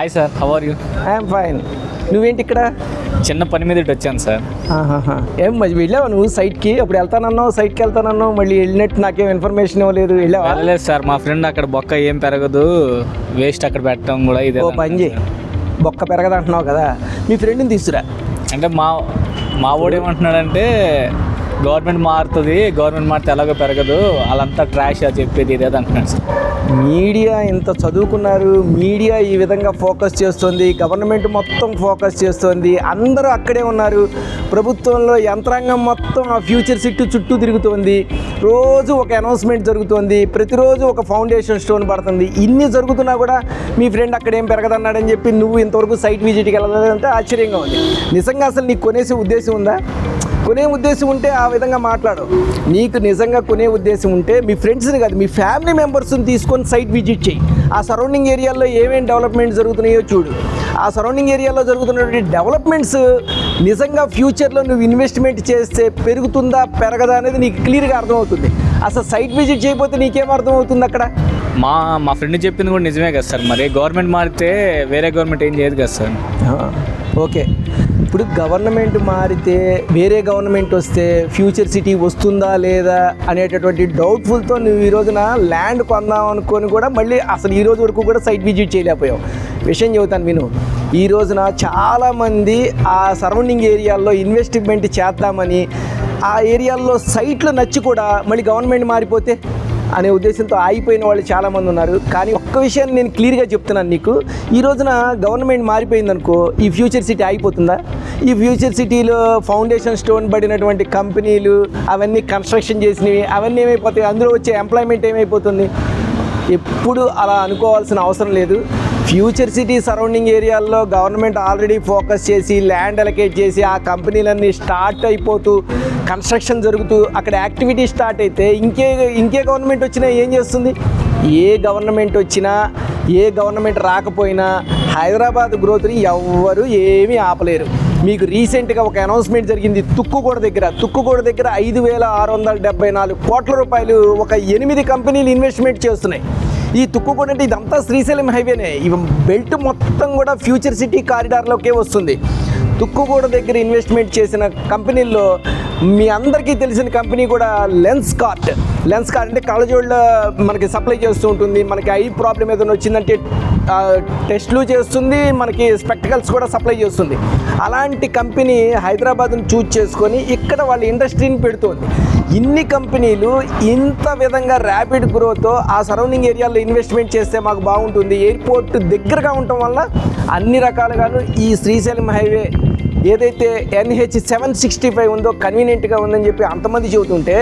Hi sir, how are you? I'm fine. నువ్వేంటి ఇక్కడ? చిన్న పని మీద ఇటు వచ్చాను సార్. ఏం మరి వెళ్ళావా నువ్వు సైట్కి? అప్పుడు వెళ్తానన్నావు, సైట్కి వెళ్తానన్నావు, మళ్ళీ వెళ్ళినట్టు నాకేం ఇన్ఫర్మేషన్ ఇవ్వలేదు. వెళ్ళావా? వెళ్ళలేదు సార్, మా ఫ్రెండ్ అక్కడ బొక్క ఏం పెరగదు, వేస్ట్ అక్కడ పెట్టడం కూడా ఇదే. ఓ పని చేయి, బొక్క పెరగదు అంటున్నావు కదా, మీ ఫ్రెండ్ని తీసుకురా. అంటే మా వాడు ఏమంటున్నాడంటే గవర్నమెంట్ మారుతుంది, గవర్నమెంట్ మారితే ఎలాగో పెరగదు, వాళ్ళంతా ట్రాష్ అని చెప్పేది ఇదే అంటున్నాడు సార్. మీడియా ఇంత చదువుకున్నారు, మీడియా ఈ విధంగా ఫోకస్ చేస్తుంది, గవర్నమెంట్ మొత్తం ఫోకస్ చేస్తుంది, అందరూ అక్కడే ఉన్నారు. ప్రభుత్వంలో యంత్రాంగం మొత్తం ఆ ఫ్యూచర్ సిటీ చుట్టూ తిరుగుతోంది. రోజు ఒక అనౌన్స్మెంట్ జరుగుతోంది, ప్రతిరోజు ఒక ఫౌండేషన్ స్టోన్ పడుతుంది. ఇన్ని జరుగుతున్నా కూడా మీ ఫ్రెండ్ అక్కడ ఏం పెరగదన్నాడని చెప్పి నువ్వు ఇంతవరకు సైట్ విజిట్కి వెళ్ళలేదంటే ఆశ్చర్యంగా ఉంది. నిజంగా అసలు నీకు కొనేసే ఉద్దేశం ఉందా? కొనే ఉద్దేశం ఉంటే ఆ విధంగా మాట్లాడు. నీకు నిజంగా కొనే ఉద్దేశం ఉంటే మీ ఫ్రెండ్స్ని కాదు, మీ ఫ్యామిలీ మెంబర్స్ని తీసుకొని సైట్ విజిట్ చేయి. ఆ సరౌండింగ్ ఏరియాలో ఏమేమి డెవలప్మెంట్స్ జరుగుతున్నాయో చూడు. ఆ సరౌండింగ్ ఏరియాలో జరుగుతున్నటువంటి డెవలప్మెంట్స్ నిజంగా ఫ్యూచర్లో నువ్వు ఇన్వెస్ట్మెంట్ చేస్తే పెరుగుతుందా పెరగదా అనేది నీకు క్లియర్గా అర్థమవుతుంది. అసలు సైట్ విజిట్ చేయకపోతే నీకేం అర్థమవుతుంది అక్కడ? మా ఫ్రెండ్ చెప్పింది కూడా నిజమే కదా సార్. మరి గవర్నమెంట్ మారితే వేరే గవర్నమెంట్ ఏం చేయదు కదా సార్. ఓకే, ఇప్పుడు గవర్నమెంట్ మారితే వేరే గవర్నమెంట్ వస్తే ఫ్యూచర్ సిటీ వస్తుందా లేదా అనేటటువంటి డౌట్ఫుల్తో నువ్వు ఈ రోజున ల్యాండ్ కొందాం అనుకొని కూడా మళ్ళీ అసలు ఈ రోజు వరకు కూడా సైట్ విజిట్ చేయలేకపోయావు. విషయం చెబుతాను విను. ఈ రోజున చాలామంది ఆ సరౌండింగ్ ఏరియాల్లో ఇన్వెస్ట్మెంట్ చేద్దామని ఆ ఏరియాల్లో సైట్లు నచ్చి కూడా మళ్ళీ గవర్నమెంట్ మారిపోతే అనే ఉద్దేశంతో ఆగిపోయిన వాళ్ళు చాలామంది ఉన్నారు. కానీ ఒక్క విషయాన్ని నేను క్లియర్గా చెప్తున్నాను నీకు, ఈ రోజున గవర్నమెంట్ మారిపోయిందనుకో ఈ ఫ్యూచర్ సిటీ ఆగిపోతుందా? ఈ ఫ్యూచర్ సిటీలో ఫౌండేషన్ స్టోన్ పడినటువంటి కంపెనీలు అవన్నీ కన్స్ట్రక్షన్ చేసినవి అవన్నీ ఏమైపోతాయి? అందులో వచ్చే ఎంప్లాయ్మెంట్ ఏమైపోతుంది? ఎప్పుడు అలా అనుకోవాల్సిన అవసరం లేదు. ఫ్యూచర్ సిటీ సరౌండింగ్ ఏరియాల్లో గవర్నమెంట్ ఆల్రెడీ ఫోకస్ చేసి ల్యాండ్ అలొకేట్ చేసి ఆ కంపెనీలన్నీ స్టార్ట్ అయిపోతూ కన్స్ట్రక్షన్ జరుగుతూ అక్కడ యాక్టివిటీ స్టార్ట్ అయితే ఇంకే గవర్నమెంట్ వచ్చినా ఏం చేస్తుంది? ఏ గవర్నమెంట్ వచ్చినా ఏ గవర్నమెంట్ రాకపోయినా హైదరాబాద్ గ్రోత్ని ఎవ్వరు ఏమీ ఆపలేరు. మీకు రీసెంట్గా ఒక అనౌన్స్మెంట్ జరిగింది తుక్కుగూడ దగ్గర 5,674 కోట్ల రూపాయలు ఒక 8 కంపెనీలు ఇన్వెస్ట్మెంట్ చేస్తున్నాయి. ఈ తుక్కుగూడ అంటే ఇదంతా శ్రీశైలం హైవేనే, ఇవి బెల్ట్ మొత్తం కూడా ఫ్యూచర్ సిటీ కారిడార్లోకే వస్తుంది. తుక్కుగూడ దగ్గర ఇన్వెస్ట్మెంట్ చేసిన కంపెనీల్లో మీ అందరికీ తెలిసిన కంపెనీ కూడా లెన్స్ కార్ట్ అంటే కళ్ళజోళ్ళ మనకి సప్లై చేస్తూ ఉంటుంది. మనకి ఐ ప్రాబ్లం ఏదైనా వచ్చిందంటే టెస్ట్లు చేస్తుంది, మనకి స్పెక్టికల్స్ కూడా సప్లై చేస్తుంది. అలాంటి కంపెనీ హైదరాబాద్ను చూజ్ చేసుకొని ఇక్కడ వాళ్ళ ఇండస్ట్రీని పెడుతుంది. ఇన్ని కంపెనీలు ఇంత విధంగా ర్యాపిడ్ గ్రోత్ ఆ సరౌండింగ్ ఏరియాలో ఇన్వెస్ట్మెంట్ చేస్తే మాకు బాగుంటుంది. ఎయిర్పోర్ట్ దగ్గరగా ఉండటం వల్ల అన్ని రకాలుగాను ఈ శ్రీశైలం హైవే ఏదైతే NH 765 ఉందో కన్వీనియంట్గా ఉందని చెప్పి అంతమంది చెబుతుంటే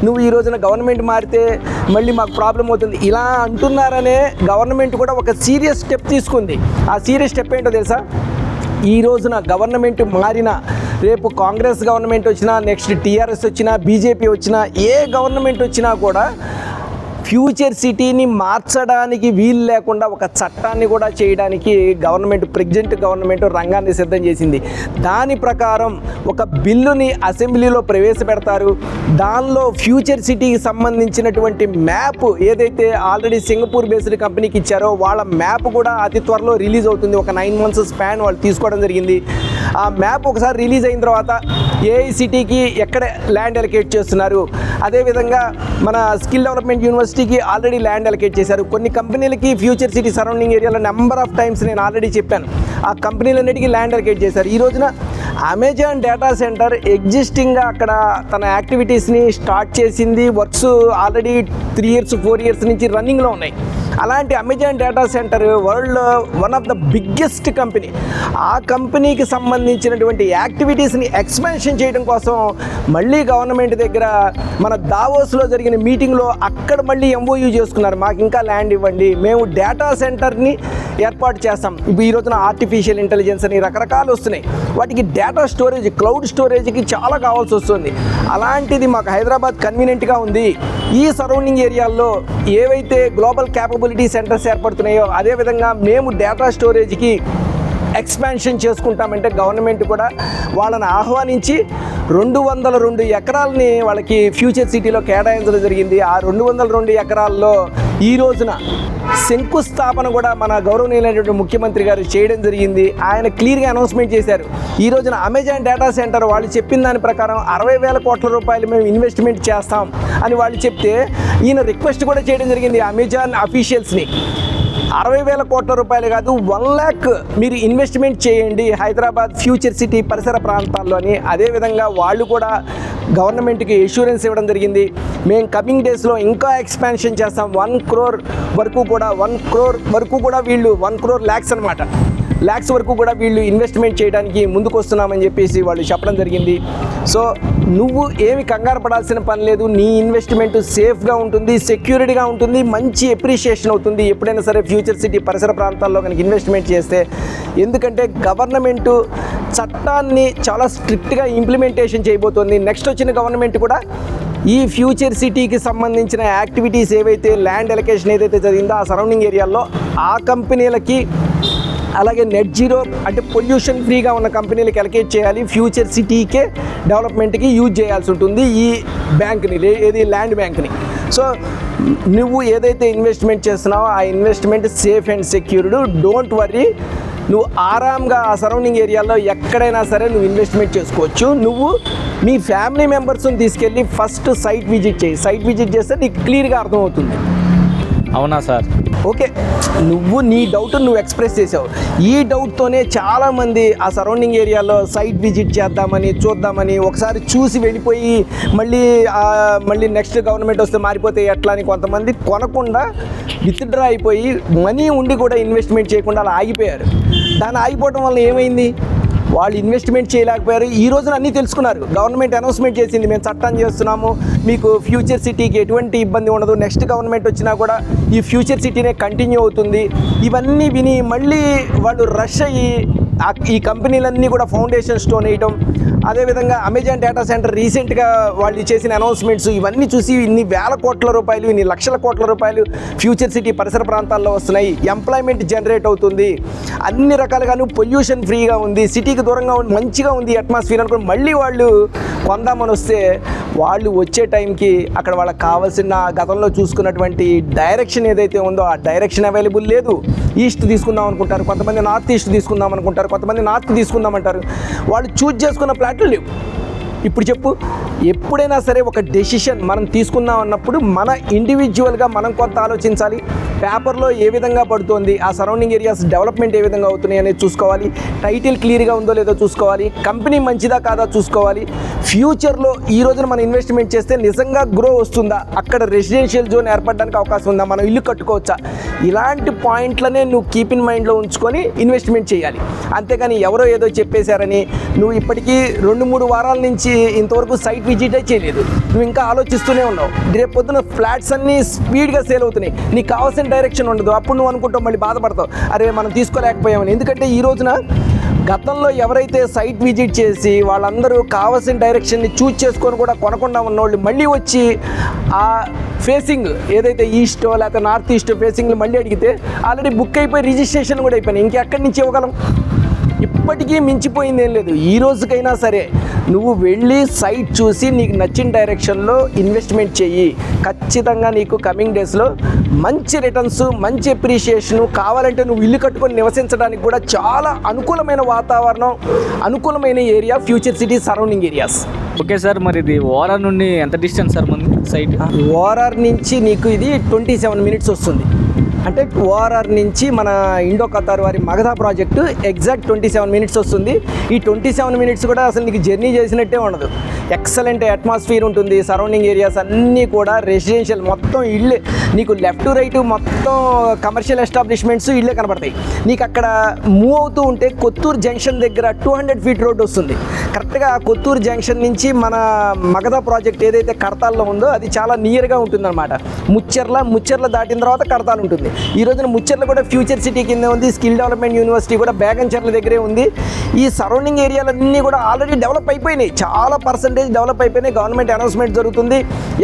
నువ్వు ఈ రోజున గవర్నమెంట్ మారితే మళ్ళీ మాకు ప్రాబ్లం అవుతుంది ఇలా అంటున్నారనే గవర్నమెంట్ కూడా ఒక సీరియస్ స్టెప్ తీసుకుంది. ఆ సీరియస్ స్టెప్ ఏంటో తెలుసా? ఈ రోజున గవర్నమెంట్ మారినా, రేపు కాంగ్రెస్ గవర్నమెంట్ వచ్చినా, నెక్స్ట్ TRS వచ్చినా, BJP వచ్చినా, ఏ గవర్నమెంట్ వచ్చినా కూడా ఫ్యూచర్ సిటీని మార్చడానికి వీలు లేకుండా ఒక చట్టాన్ని కూడా చేయడానికి ప్రెసిడెంట్ గవర్నమెంట్ రంగాన్ని సిద్ధం చేసింది. దాని ప్రకారం ఒక బిల్లుని అసెంబ్లీలో ప్రవేశపెడతారు. దానిలో ఫ్యూచర్ సిటీకి సంబంధించినటువంటి మ్యాప్ ఏదైతే ఆల్రెడీ సింగపూర్ బేస్డ్ కంపెనీకి ఇచ్చారో వాళ్ళ మ్యాప్ కూడా అతి త్వరలో రిలీజ్ అవుతుంది. ఒక 9 months స్పాన్ వాళ్ళు తీసుకోవడం జరిగింది. ఆ మ్యాప్ ఒకసారి రిలీజ్ అయిన తర్వాత ఏ సిటీకి ఎక్కడ ల్యాండ్ అలొకేట్ చేస్తున్నారు, అదేవిధంగా మన స్కిల్ డెవలప్మెంట్ యూనివర్సిటీకి ఆల్రెడీ ల్యాండ్ అలొకేట్ చేశారు. కొన్ని కంపెనీలకి ఫ్యూచర్ సిటీ సరౌండింగ్ ఏరియాలో నెంబర్ ఆఫ్ టైమ్స్ నేను ఆల్రెడీ చెప్పాను. ఆ కంపెనీలన్నిటికీ ల్యాండ్ అలొకేట్ చేశారు. ఈ రోజున అమెజాన్ డేటా సెంటర్ ఎగ్జిస్టింగ్గా అక్కడ తన యాక్టివిటీస్ని స్టార్ట్ చేసింది. వర్క్స్ ఆల్రెడీ 3 years 4 years నుంచి రన్నింగ్లో ఉన్నాయి. అలాంటి అమెజాన్ డేటా సెంటర్ వరల్డ్లో one of the biggest company. ఆ కంపెనీకి సంబంధించినటువంటి యాక్టివిటీస్ని ఎక్స్పాన్షన్ చేయడం కోసం మళ్ళీ గవర్నమెంట్ దగ్గర మన దావోస్లో జరిగిన మీటింగ్లో అక్కడ మళ్ళీ MOU చేసుకున్నారు. మాకు ఇంకా ల్యాండ్ ఇవ్వండి, మేము డేటా సెంటర్ని ఏర్పాటు చేస్తాం. ఇప్పుడు ఈ రోజున ఆర్టిఫిషియల్ ఇంటెలిజెన్స్ అని రకరకాలు వస్తున్నాయి. వాటికి డేటా స్టోరేజ్, క్లౌడ్ స్టోరేజ్కి చాలా కావాల్సి వస్తుంది. అలాంటిది మాకు హైదరాబాద్ కన్వీనియంట్గా ఉంది. ఈ సరౌండింగ్ ఏరియాల్లో ఏవైతే గ్లోబల్ క్యాపబిలిటీ సెంటర్స్ ఏర్పడుతున్నాయో అదేవిధంగా మేము డేటా స్టోరేజ్కి ఎక్స్పాన్షన్ చేసుకుంటామంటే గవర్నమెంట్ కూడా వాళ్ళని ఆహ్వానించి 202 ఎకరాలని వాళ్ళకి ఫ్యూచర్ సిటీలో కేటాయించడం జరిగింది. ఆ 202 ఎకరాల్లో ఈ రోజున శంకుస్థాపన కూడా మన గౌరవనీయులైనటువంటి ముఖ్యమంత్రి గారు చేయడం జరిగింది. ఆయన క్లియర్గా అనౌన్స్మెంట్ చేశారు. ఈ రోజున అమెజాన్ డేటా సెంటర్ వాళ్ళు చెప్పిన దాని ప్రకారం 60,000 కోట్ల రూపాయలు మేము ఇన్వెస్ట్మెంట్ చేస్తాం అని వాళ్ళు చెప్తే ఈయన రిక్వెస్ట్ కూడా చేయడం జరిగింది అమెజాన్ అఫీషియల్స్ని. 60,000 కోట్ల రూపాయలు కాదు, 1 lakh మీరు ఇన్వెస్ట్మెంట్ చేయండి హైదరాబాద్ ఫ్యూచర్ సిటీ పరిసర ప్రాంతాల్లో అని. అదేవిధంగా వాళ్ళు కూడా గవర్నమెంట్కి ఎష్యూరెన్స్ ఇవ్వడం జరిగింది. మేము కమింగ్ డేస్లో ఇంకా ఎక్స్పాన్షన్ చేస్తాం. 1 crore వరకు కూడా వీళ్ళు 1 crore lakhs అనమాట, ల్యాక్స్ వరకు కూడా వీళ్ళు ఇన్వెస్ట్మెంట్ చేయడానికి ముందుకు వస్తున్నామని చెప్పేసి వాళ్ళు చెప్పడం జరిగింది. సో నువ్వు ఏమి కంగారు పడాల్సిన పని లేదు. నీ ఇన్వెస్ట్మెంట్ సేఫ్గా ఉంటుంది, సెక్యూరిటీగా ఉంటుంది, మంచి ఎప్రిషియేషన్ అవుతుంది ఎప్పుడైనా సరే ఫ్యూచర్ సిటీ పరిసర ప్రాంతాల్లో కనుక ఇన్వెస్ట్మెంట్ చేస్తే. ఎందుకంటే గవర్నమెంటు చట్టాన్ని చాలా స్ట్రిక్ట్గా ఇంప్లిమెంటేషన్ చేయబోతోంది. నెక్స్ట్ వచ్చిన గవర్నమెంట్ కూడా ఈ ఫ్యూచర్ సిటీకి సంబంధించిన యాక్టివిటీస్ ఏవైతే ల్యాండ్ ఎలకేషన్ ఏదైతే జరిగిందో ఆ సరౌండింగ్ ఏరియాల్లో ఆ కంపెనీలకి, అలాగే నెట్ జీరో అంటే పొల్యూషన్ ఫ్రీగా ఉన్న కంపెనీలకు ఎలకేట్ చేయాలి. ఫ్యూచర్ సిటీకే డెవలప్మెంట్కి యూజ్ చేయాల్సి ఉంటుంది ఈ బ్యాంక్ని, ఏది ల్యాండ్ బ్యాంక్ని. సో నువ్వు ఏదైతే ఇన్వెస్ట్మెంట్ చేస్తున్నావో ఆ investment safe and secured. Don't worry, నువ్వు ఆరాంగా ఆ సరౌండింగ్ ఏరియాలో ఎక్కడైనా సరే నువ్వు ఇన్వెస్ట్మెంట్ చేసుకోవచ్చు. నువ్వు మీ ఫ్యామిలీ మెంబర్స్ని తీసుకెళ్ళి ఫస్ట్ సైట్ విజిట్ చేయి. సైట్ విజిట్ చేస్తే నీకు క్లియర్గా అర్థమవుతుంది. అవునా సార్? ఓకే, నువ్వు నీ డౌట్ నువ్వు ఎక్స్ప్రెస్ చేసావు. ఈ డౌట్తోనే చాలామంది ఆ సరౌండింగ్ ఏరియాలో సైట్ విజిట్ చేద్దామని, చూద్దామని, ఒకసారి చూసి వెళ్ళిపోయి మళ్ళీ నెక్స్ట్ గవర్నమెంట్ వస్తే మారిపోతే ఎట్లా అని కొంతమంది కొనకుండా విత్డ్రా అయిపోయి మనీ ఉండి కూడా ఇన్వెస్ట్మెంట్ చేయకుండా అలా ఆగిపోయారు. దాన్ని ఆగిపోవడం వల్ల ఏమైంది, వాళ్ళు ఇన్వెస్ట్మెంట్ చేయలేకపోయారు. ఈ రోజున అన్నీ తెలుసుకున్నారు. గవర్నమెంట్ అనౌన్స్మెంట్ చేసింది, మేము చట్టం చేస్తున్నాము, మీకు ఫ్యూచర్ సిటీకి ఎటువంటి ఇబ్బంది ఉండదు, నెక్స్ట్ గవర్నమెంట్ వచ్చినా కూడా ఈ ఫ్యూచర్ సిటీనే కంటిన్యూ అవుతుంది. ఇవన్నీ విని మళ్ళీ వాళ్ళు రష్ అయ్యి ఈ కంపెనీలన్నీ కూడా ఫౌండేషన్ స్టోన్ వేయటం, అదేవిధంగా అమెజాన్ డేటా సెంటర్ రీసెంట్గా వాళ్ళు చేసిన అనౌన్స్మెంట్స్ ఇవన్నీ చూసి ఇన్ని వేల కోట్ల రూపాయలు, ఇన్ని లక్షల కోట్ల రూపాయలు ఫ్యూచర్ సిటీ పరిసర ప్రాంతాల్లో వస్తున్నాయి, ఎంప్లాయ్మెంట్ జనరేట్ అవుతుంది, అన్ని రకాలుగాను పొల్యూషన్ ఫ్రీగా ఉంది, సిటీకి దూరంగా ఉంది, మంచిగా ఉంది అట్మాస్ఫియర్ అనుకుని మళ్ళీ వాళ్ళు కొందామని వస్తే వాళ్ళు వచ్చే టైంకి అక్కడ వాళ్ళకి కావాల్సిన గతంలో చూసుకున్నటువంటి డైరెక్షన్ ఏదైతే ఉందో ఆ డైరెక్షన్ అవైలబుల్ లేదు. ఈస్ట్ తీసుకుందాం అనుకుంటారు, కొంతమంది నార్త్ ఈస్ట్ తీసుకుందాం అనుకుంటారు, కొంతమంది నార్త్ తీసుకుందామంటారు. వాళ్ళు చూజ్ చేసుకున్న ప్లాట్లు లేవు. ఇప్పుడు చెప్పు, ఎప్పుడైనా సరే ఒక డెసిషన్ మనం తీసుకుందాం అన్నప్పుడు మన ఇండివిజువల్గా మనం కొంత ఆలోచించాలి. పేపర్లో ఏ విధంగా పడుతోంది, ఆ సరౌండింగ్ ఏరియాస్ డెవలప్మెంట్ ఏ విధంగా అవుతున్నాయి అనేది చూసుకోవాలి, టైటిల్ క్లియర్గా ఉందో లేదో చూసుకోవాలి, కంపెనీ మంచిదా కాదా చూసుకోవాలి. ఫ్యూచర్లో ఈ రోజున మనం ఇన్వెస్ట్మెంట్ చేస్తే నిజంగా గ్రో వస్తుందా, అక్కడ రెసిడెన్షియల్ జోన్ ఏర్పడడానికి అవకాశం ఉందా, మనం ఇల్లు కట్టుకోవచ్చా, ఇలాంటి పాయింట్లనే నువ్వు కీప్ ఇన్ మైండ్లో ఉంచుకొని ఇన్వెస్ట్మెంట్ చేయాలి. అంతేగాని ఎవరో ఏదో చెప్పేశారని నువ్వు ఇప్పటికీ 2-3 వారాల నుంచి ఇంతవరకు సైట్ విజిటే చేయలేదు, నువ్వు ఇంకా ఆలోచిస్తూనే ఉన్నావు. రేపు పొద్దున ఫ్లాట్స్ అన్నీ స్పీడ్గా సేల్ అవుతున్నాయి, నీకు కావాల్సిన డైరెక్షన్ ఉండదు. అప్పుడు నువ్వు అనుకుంటావు, మళ్ళీ బాధపడతావు, అరే మనం తీసుకోలేకపోయామని. ఎందుకంటే ఈ రోజున గతంలో ఎవరైతే సైట్ విజిట్ చేసి వాళ్ళందరూ కావాల్సిన డైరెక్షన్ని చూజ్ చేసుకొని కూడా కొనకుండా ఉన్నవాళ్ళు మళ్ళీ వచ్చి ఆ ఫేసింగ్ ఏదైతే ఈస్టో లేకపోతే నార్త్ ఈస్ట్ ఫేసింగ్లు మళ్ళీ అడిగితే ఆల్రెడీ బుక్ అయిపోయి రిజిస్ట్రేషన్ కూడా అయిపోయినాయి. ఇంకెక్కడి నుంచి ఇవ్వగలం? ఇప్పటికీ మించిపోయింది ఏం లేదు. ఈ రోజుకైనా సరే నువ్వు వెళ్ళి సైట్ చూసి నీకు నచ్చిన డైరెక్షన్లో ఇన్వెస్ట్మెంట్ చెయ్యి. ఖచ్చితంగా నీకు కమింగ్ డేస్లో మంచి రిటర్న్స్, మంచి అప్రిషియేషను, కావాలంటే నువ్వు ఇల్లు కట్టుకొని నివసించడానికి కూడా చాలా అనుకూలమైన వాతావరణం, అనుకూలమైన area future city surrounding areas. Okay sir, మరి ఇది ఓఆర్ఆర్ నుండి ఎంత డిస్టెన్స్ సార్ ముందు సైట్? ఓఆర్ఆర్ నుంచి నీకు ఇది 27 minutes వస్తుంది. అంటే ఓఆర్ఆర్ నుంచి మన ఇండో ఖతార్ వారి మగధా ప్రాజెక్టు ఎగ్జాక్ట్ 27 minutes వస్తుంది. ఈ 27 minutes కూడా అసలు నీకు జర్నీ చేసినట్టే ఉండదు. ఎక్సలెంట్ అట్మాస్ఫియర్ ఉంటుంది. సరౌండింగ్ ఏరియాస్ అన్నీ కూడా రెసిడెన్షియల్, మొత్తం ఇళ్ళే. నీకు లెఫ్ట్ రైట్ మొత్తం కమర్షియల్ ఎస్టాబ్లిష్మెంట్స్ ఇళ్ళే కనపడతాయి. నీకు అక్కడ మూవ్ అవుతూ ఉంటే కొత్తూరు జంక్షన్ దగ్గర 200 feet రోడ్ వస్తుంది. కరెక్ట్గా కొత్తూరు జంక్షన్ నుంచి మన మగధా ప్రాజెక్ట్ ఏదైతే కడతాల్లో ఉందో అది చాలా నియర్గా ఉంటుందన్నమాట. ముచ్చెర్ల దాటిన తర్వాత కడతాలు ఉంటుంది. ఈ రోజున ముచ్చెర్ల కూడా ఫ్యూచర్ సిటీ కింద ఉంది. స్కిల్ డెవలప్మెంట్ యూనివర్సిటీ కూడా బేగంచెర్ల దగ్గరే ఉంది. ఈ సరౌండింగ్ ఏరియాలన్నీ కూడా ఆల్రెడీ డెవలప్ అయిపోయినాయి, చాలా పర్సెంటేజ్ డెవలప్ అయిపోయినాయి. గవర్నమెంట్ అనౌన్స్మెంట్ జరుగుతుంది.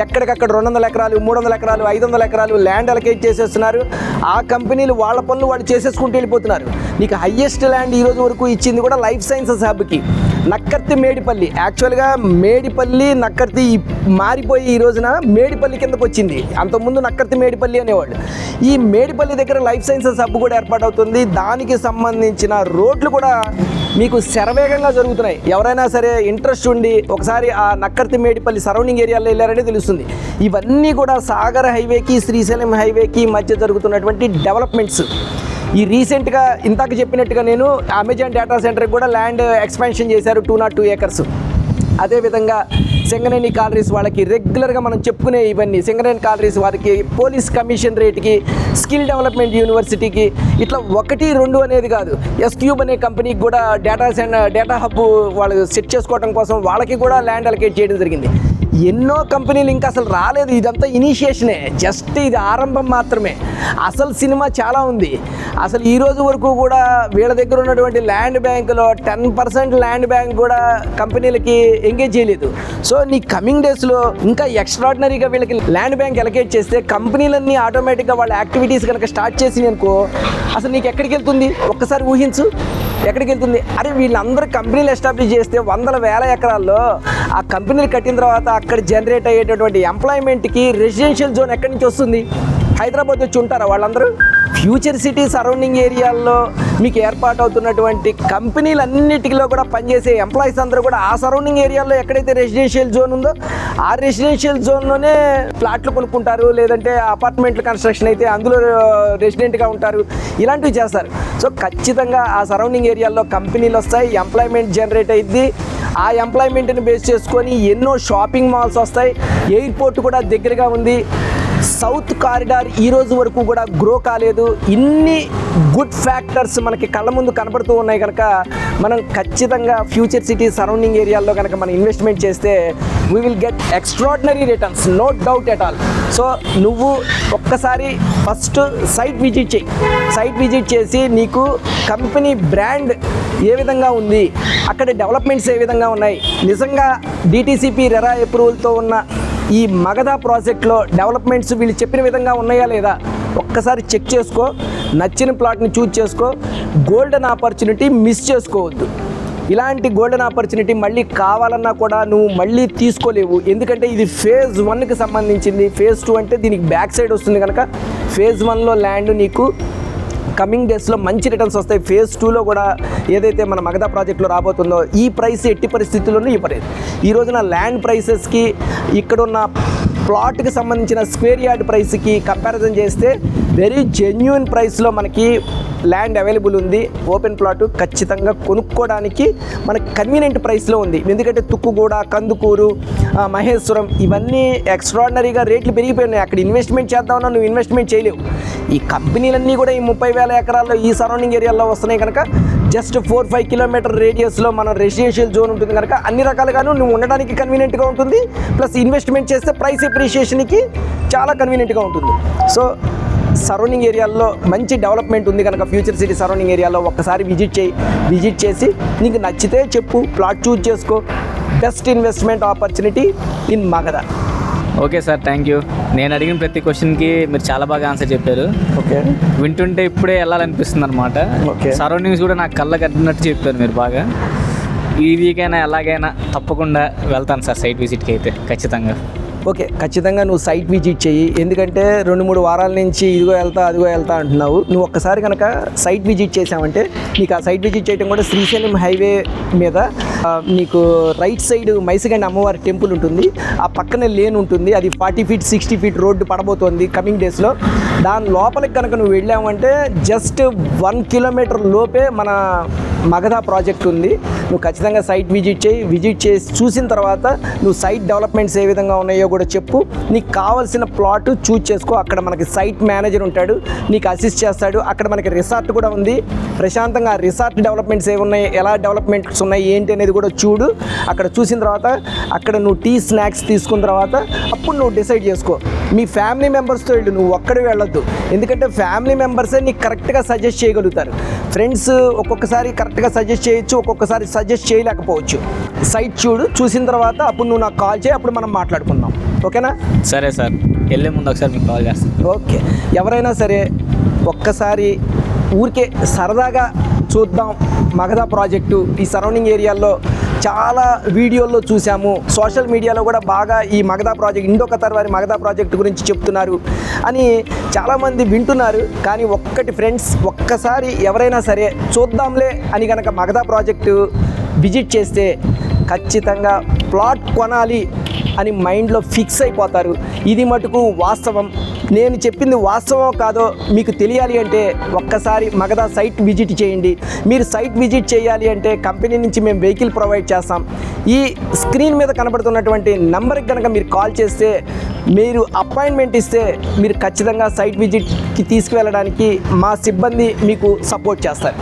ఎక్కడికక్కడ 200 ఎకరాలు, 300 ఎకరాలు, 500 ఎకరాలు ల్యాండ్ అలకేట్ చేసేస్తున్నారు. ఆ కంపెనీలు వాళ్ళ పనులు వాళ్ళు చేసేసుకుంటూ వెళ్ళిపోతున్నారు. నీకు హయ్యెస్ట్ ల్యాండ్ ఈ రోజు వరకు ఇచ్చింది కూడా లైఫ్ సైన్సెస్ హబ్కి నక్కర్తి మేడిపల్లి. యాక్చువల్గా మేడిపల్లి నక్కర్తి మారిపోయి ఈ రోజున మేడిపల్లి కిందకు వచ్చింది. అంతకుముందు నక్కర్తి మేడిపల్లి అనేవాళ్ళు. ఈ మేడిపల్లి దగ్గర లైఫ్ సైన్సెస్ హబ్ కూడా ఏర్పాటవుతుంది. దానికి సంబంధించిన రోడ్లు కూడా మీకు శరవేగంగా జరుగుతున్నాయి. ఎవరైనా సరే ఇంట్రెస్ట్ ఉండి ఒకసారి ఆ నక్కర్తి మేడిపల్లి సరౌండింగ్ ఏరియాలో వెళ్ళారనే తెలుస్తుంది. ఇవన్నీ కూడా సాగర్ హైవేకి శ్రీశైలం హైవేకి మధ్య జరుగుతున్నటువంటి డెవలప్మెంట్స్. ఈ రీసెంట్గా ఇందాక చెప్పినట్టుగా నేను అమెజాన్ డేటా సెంటర్కి కూడా ల్యాండ్ ఎక్స్పాన్షన్ చేశారు 202 acres. అదేవిధంగా సింగరేణి కాలరీస్ వాళ్ళకి రెగ్యులర్గా మనం చెప్పుకునే ఇవన్నీ సింగరేణి కాలరీస్ వారికి పోలీస్ కమిషన్ రేట్కి స్కిల్ డెవలప్మెంట్ యూనివర్సిటీకి ఇట్లా 1, 2 అనేది కాదు. ఎస్క్యూబ్ అనే కంపెనీకి కూడా డేటా హబ్ వాళ్ళు సెట్ చేసుకోవడం కోసం వాళ్ళకి కూడా ల్యాండ్ అలొకేట్ చేయడం జరిగింది. ఎన్నో కంపెనీలు ఇంకా అసలు రాలేదు. ఇదంతా ఇనిషియేషనే, జస్ట్ ఇది ఆరంభం మాత్రమే. అసలు సినిమా చాలా ఉంది. అసలు ఈ రోజు వరకు కూడా వీళ్ళ దగ్గర ఉన్నటువంటి ల్యాండ్ బ్యాంకులో 10% ల్యాండ్ బ్యాంక్ కూడా కంపెనీలకి ఎంగేజ్ చేయలేదు. సో నీ కమింగ్ డేస్లో ఇంకా ఎక్స్ట్రాడినరీగా వీళ్ళకి ల్యాండ్ బ్యాంక్ అలొకేట్ చేస్తే కంపెనీలన్నీ ఆటోమేటిక్గా వాళ్ళ యాక్టివిటీస్ కనుక స్టార్ట్ చేసినాయి అనుకో, అసలు నీకు ఎక్కడికి వెళ్తుంది ఒక్కసారి ఊహించు. ఎక్కడికి వెళ్తుంది? అరే వీళ్ళందరూ కంపెనీలు ఎస్టాబ్లిష్ చేస్తే 100,000 ఎకరాల్లో ఆ కంపెనీలు కట్టిన తర్వాత అక్కడ జనరేట్ అయ్యేటటువంటి ఎంప్లాయ్మెంట్కి రెసిడెన్షియల్ జోన్ ఎక్కడి నుంచి వస్తుంది? హైదరాబాద్ వచ్చి ఉంటారా వాళ్ళందరూ? ఫ్యూచర్ సిటీ సరౌండింగ్ ఏరియాల్లో మీకు ఏర్పాటు అవుతున్నటువంటి కంపెనీలన్నిటిలో కూడా పనిచేసే ఎంప్లాయీస్ అందరూ కూడా ఆ సరౌండింగ్ ఏరియాలో ఎక్కడైతే రెసిడెన్షియల్ జోన్ ఉందో ఆ రెసిడెన్షియల్ జోన్లోనే ఫ్లాట్లు కొనుక్కుంటారు, లేదంటే అపార్ట్మెంట్లు కన్స్ట్రక్షన్ అయితే అందులో రెసిడెంట్గా ఉంటారు, ఇలాంటివి చేస్తారు. సో ఖచ్చితంగా ఆ సరౌండింగ్ ఏరియాల్లో కంపెనీలు వస్తాయి, ఎంప్లాయ్మెంట్ జనరేట్ అయ్యింది. ఆ ఎంప్లాయ్మెంట్ని బేస్ చేసుకొని ఎన్నో షాపింగ్ మాల్స్ వస్తాయి, ఎయిర్పోర్ట్ కూడా దగ్గరగా ఉంది. సౌత్ కారిడార్ ఈ రోజు వరకు కూడా గ్రో కాలేదు. ఇన్ని గుడ్ ఫ్యాక్టర్స్ మనకి కళ్ళ ముందు కనపడుతూ ఉన్నాయి కనుక మనం ఖచ్చితంగా ఫ్యూచర్ సిటీ సరౌండింగ్ ఏరియాల్లో కనుక మనం ఇన్వెస్ట్మెంట్ చేస్తే we will get extraordinary returns, no doubt at all. So నువ్వు ఒక్కసారి ఫస్ట్ సైట్ విజిట్ చేయి. సైట్ విజిట్ చేసి నీకు కంపెనీ బ్రాండ్ ఏ విధంగా ఉంది, అక్కడ డెవలప్మెంట్స్ ఏ విధంగా ఉన్నాయి, నిజంగా డిటిసిపి రెరా అప్రూవల్తో ఉన్న ఈ మగధ ప్రాజెక్ట్లో డెవలప్మెంట్స్ వీళ్ళు చెప్పిన విధంగా ఉన్నాయా లేదా ఒక్కసారి చెక్ చేసుకో. నచ్చిన ప్లాట్ని చూజ్ చేసుకో. గోల్డెన్ ఆపర్చునిటీ మిస్ చేసుకోవద్దు. ఇలాంటి గోల్డెన్ ఆపర్చునిటీ మళ్ళీ కావాలన్నా కూడా నువ్వు మళ్ళీ తీసుకోలేవు. ఎందుకంటే ఇది ఫేజ్ 1కి సంబంధించింది. ఫేజ్ 2 అంటే దీనికి బ్యాక్ సైడ్ వస్తుంది కనుక ఫేజ్ 1లో ల్యాండ్ నీకు కమింగ్ డేస్లో మంచి రిటర్న్స్ వస్తాయి. ఫేజ్ 2లో కూడా ఏదైతే మన మగధ ప్రాజెక్టులో రాబోతుందో ఈ ప్రైస్ ఎట్టి పరిస్థితుల్లోనూ ఇవ్వలేదు. ఈ రోజున ల్యాండ్ ప్రైసెస్కి ఇక్కడున్న ప్లాట్కి సంబంధించిన స్క్వేర్ యార్డ్ ప్రైస్కి కంపారిజన్ చేస్తే వెరీ జెన్యూన్ ప్రైస్లో మనకి ల్యాండ్ అవైలబుల్ ఉంది. ఓపెన్ ప్లాట్ ఖచ్చితంగా కొనుక్కోవడానికి మనకి కన్వీనియంట్ ప్రైస్లో ఉంది. ఎందుకంటే తుక్కుగూడ, కందుకూరు, మహేశ్వరం ఇవన్నీ ఎక్స్ట్రాడినరీగా రేట్లు పెరిగిపోయినాయి. అక్కడ ఇన్వెస్ట్మెంట్ చేద్దామన్నా నువ్వు ఇన్వెస్ట్మెంట్ చేయలేవు. ఈ కంపెనీలన్నీ కూడా ఈ 30,000 ఎకరాల్లో ఈ సరౌండింగ్ ఏరియాల్లో వస్తున్నాయి కనుక జస్ట్ 4-5 కిలోమీటర్ రేడియస్లో మన రెసిడెన్షియల్ జోన్ ఉంటుంది కనుక అన్ని రకాలుగాను నువ్వు ఉండడానికి కన్వీనియంట్గా ఉంటుంది. ప్లస్ ఇన్వెస్ట్మెంట్ చేస్తే ప్రైస్ అప్రిషియేషన్కి చాలా కన్వీనియంట్గా ఉంటుంది. సో సరౌండింగ్ ఏరియాల్లో మంచి డెవలప్మెంట్ ఉంది కనుక ఫ్యూచర్ సిటీ సరౌండింగ్ ఏరియాలో ఒక్కసారి విజిట్ చేయి. విజిట్ చేసి నీకు నచ్చితే చెప్పు, ప్లాట్ చూజ్ చేసుకో. Best investment opportunity in Magadha. Okay sir, thank you. నేను అడిగిన ప్రతి క్వశ్చన్కి మీరు చాలా బాగా ఆన్సర్ చెప్పారు. ఓకే, వింటుంటే ఇప్పుడే వెళ్ళాలనిపిస్తుంది అనమాట. ఓకే, సరౌండింగ్స్ కూడా నాకు కళ్ళ కట్టినట్టు చెప్పారు మీరు బాగా. ఈ వీకైనా ఎలాగైనా తప్పకుండా వెళ్తాను సార్ సైట్ విజిట్కి అయితే ఖచ్చితంగా. ఓకే, ఖచ్చితంగా నువ్వు సైట్ విజిట్ చెయ్యి. ఎందుకంటే 2-3 వారాల నుంచి ఇదిగో వెళ్తా అదిగో వెళ్తా అంటున్నావు. నువ్వు ఒక్కసారి కనుక సైట్ విజిట్ చేసావంటే నీకు ఆ సైట్ విజిట్ చేయడం కూడా శ్రీశైలం హైవే మీద నీకు రైట్ సైడ్ మైసిగండి అమ్మవారి టెంపుల్ ఉంటుంది. ఆ పక్కనే లేన్ ఉంటుంది. అది 40 feet 60 feet రోడ్డు పడబోతోంది కమింగ్ డేస్లో. దాని లోపలికి కనుక నువ్వు వెళ్ళావంటే జస్ట్ 1 kilometer లోపే మన మగధ ప్రాజెక్ట్ ఉంది. నువ్వు ఖచ్చితంగా సైట్ విజిట్ చేయి. విజిట్ చేసి చూసిన తర్వాత నువ్వు సైట్ డెవలప్మెంట్స్ ఏ విధంగా ఉన్నాయో కూడా చెప్పు. నీకు కావాల్సిన ప్లాట్ చూజ్ చేసుకో. అక్కడ మనకి సైట్ మేనేజర్ ఉంటాడు, నీకు అసిస్ట్ చేస్తాడు. అక్కడ మనకి రిసార్ట్ కూడా ఉంది. ప్రశాంతంగా రిసార్ట్ డెవలప్మెంట్స్ ఏమి ఉన్నాయి, ఎలా డెవలప్మెంట్స్ ఉన్నాయి ఏంటి అనేది కూడా చూడు. అక్కడ చూసిన తర్వాత అక్కడ నువ్వు టీ స్నాక్స్ తీసుకున్న తర్వాత అప్పుడు నువ్వు డిసైడ్ చేసుకో. మీ ఫ్యామిలీ మెంబర్స్తో వెళ్ళు, నువ్వు ఒక్కడే వెళ్ళొద్దు. ఎందుకంటే ఫ్యామిలీ మెంబర్సే నీకు కరెక్ట్గా సజెస్ట్ చేయగలుగుతారు. ఫ్రెండ్స్ ఒక్కొక్కసారి కరెక్ట్గా సజెస్ట్ చేయొచ్చు, ఒక్కొక్కసారి సజెస్ట్ చేయలేకపోవచ్చు. సైట్ చూడు, చూసిన తర్వాత అప్పుడు నువ్వు నాకు కాల్ చేయి, అప్పుడు మనం మాట్లాడుకుందాం. ఓకేనా? సరే సార్, వెళ్ళే ముందు ఒకసారి మీకు కాల్ చేస్తాను. ఓకే, ఎవరైనా సరే ఒక్కసారి ఊరికే సరదాగా చూద్దాం మగధ ప్రాజెక్టు ఈ సరౌండింగ్ ఏరియాల్లో చాలా వీడియోల్లో చూసాము, సోషల్ మీడియాలో కూడా బాగా ఈ మగధా ప్రాజెక్ట్, ఇండో ఖతార్ వారి మగధా ప్రాజెక్ట్ గురించి చెప్తున్నారు అని చాలామంది వింటున్నారు. కానీ ఒక్కటి ఫ్రెండ్స్, ఒక్కసారి ఎవరైనా సరే చూద్దాంలే అని కనుక మగధా ప్రాజెక్టు విజిట్ చేస్తే ఖచ్చితంగా ప్లాట్ కొనాలి అని మైండ్లో ఫిక్స్ అయిపోతారు. ఇది మటుకు వాస్తవం. నేను చెప్పింది వాస్తవం కాదో మీకు తెలియాలి అంటే ఒక్కసారి మగధా సైట్ విజిట్ చేయండి. మీరు సైట్ విజిట్ చేయాలి అంటే కంపెనీ నుంచి మేము వెహికల్ ప్రొవైడ్ చేస్తాం. ఈ స్క్రీన్ మీద కనబడుతున్నటువంటి నెంబర్కి కనుక మీరు కాల్ చేస్తే, మీరు అపాయింట్మెంట్ ఇస్తే మీరు ఖచ్చితంగా సైట్ విజిట్కి తీసుకువెళ్ళడానికి మా సిబ్బంది మీకు సపోర్ట్ చేస్తారు.